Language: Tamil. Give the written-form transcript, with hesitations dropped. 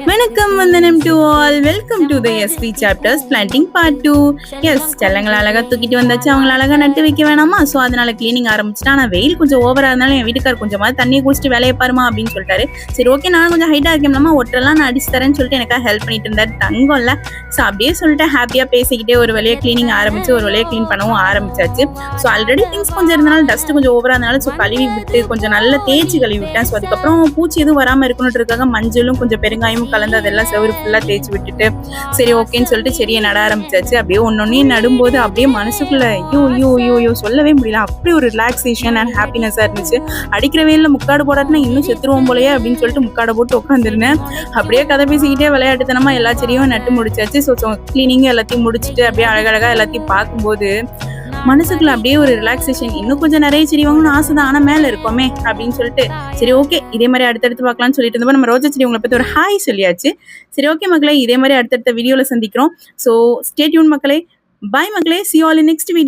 வணக்கம் வந்தனம் to all. Welcome to the SV chapters planting part 2. Yes, செல்லங்களை அழகா தூக்கிட்டு வந்தாச்சு. அவங்கள அழகா நட்டு வைக்க வேணாமா? ஸோ அதனால கிளீனிங் ஆரம்பிச்சுட்டா. ஆனால் வெயில் கொஞ்சம் ஓவரா இருந்தாலும் என் வீட்டுக்கார் கொஞ்சமாக தண்ணியை குடிச்சிட்டு வேலையை பாருமா அப்படின்னு சொல்லிட்டாரு. சரி, ஓகே, நான் கொஞ்சம் ஹைட்டாக இருக்கேன்மா, ஒட்டெல்லாம் நான் அடிச்சு தரேன்னு சொல்லிட்டு எனக்காக ஹெல்ப் பண்ணிட்டு இருந்தார். தங்கம் இல்லை. ஸோ அப்படியே சொல்லிட்டு ஹாப்பியாக பேசிக்கிட்டே ஒரு வழியாக கிளீனிங் ஆரம்பிச்சு ஒரு வழியாக க்ளீன் பண்ணவும் ஆரம்பிச்சாச்சு. ஸோ ஆல்ரெடி திங்ஸ் கொஞ்சம் இருந்தனால டஸ்ட் கொஞ்சம் ஓவரா இருந்தாலும் ஸோ கழுவி விட்டு கொஞ்சம் நல்லா தேய்ச்சி கழுவி விட்டேன். ஸோ அதுக்கப்புறம் பூச்சி எதுவும் வராமல் இருக்கணுன்றதுக்காக மஞ்சளும் கொஞ்சம் பெருங்காயமும் கலந்து அதெல்லாம் செவரு ஃபுல்லாக தேய்ச்சி விட்டுட்டு சரி ஓகேன்னு சொல்லிட்டு செடியை நட ஆரம்பிச்சாச்சு. அப்படியே ஒன்னொன்னே நடும்போது அப்படியே மனசுக்குள்ள ஐயோ சொல்லவே முடியல. அப்படி ஒரு ரிலாக்ஸேஷன் அண்ட் ஹாப்பினஸாக இருந்துச்சு. அடிக்கிற வெயிலில் முக்காடு போடாட்டினா இன்னும் செத்துருவோம் போலையே அப்படின்னு சொல்லிட்டு முக்காடை போட்டு உட்காந்துருந்தேன். அப்படியே கதை பேசிக்கிட்டே விளையாட்டுத்தனமா எல்லா செடியும் நட்டு முடிச்சாச்சு. ஸோ கிளீனிங் எல்லாத்தையும் முடிச்சுட்டு அப்படியே அழகழகா எல்லாத்தையும் பார்க்கும்போது மனசுக்குள்ள அப்படியே ஒரு ரிலாக்ஸேஷன். இன்னும் கொஞ்சம் நிறைய செடி வாங்கணும்னு ஆசை தான், ஆனா மேல இருக்கோமே அப்படின்னு சொல்லிட்டு சரி ஓகே இதே மாதிரி அடுத்தடுத்து பார்க்கலாம்னு சொல்லிட்டு இருந்தப்போ நம்ம ரோஜா செடி உங்களை பத்தி ஒரு ஹாய் சொல்லியாச்சு. சரி ஓகே மக்களே, இதே மாதிரி அடுத்தடுத்த வீடியோல சந்திக்கிறோம். ஸோ ஸ்டே டியூன் மக்களே. பாய் மக்களே. see you all in next video.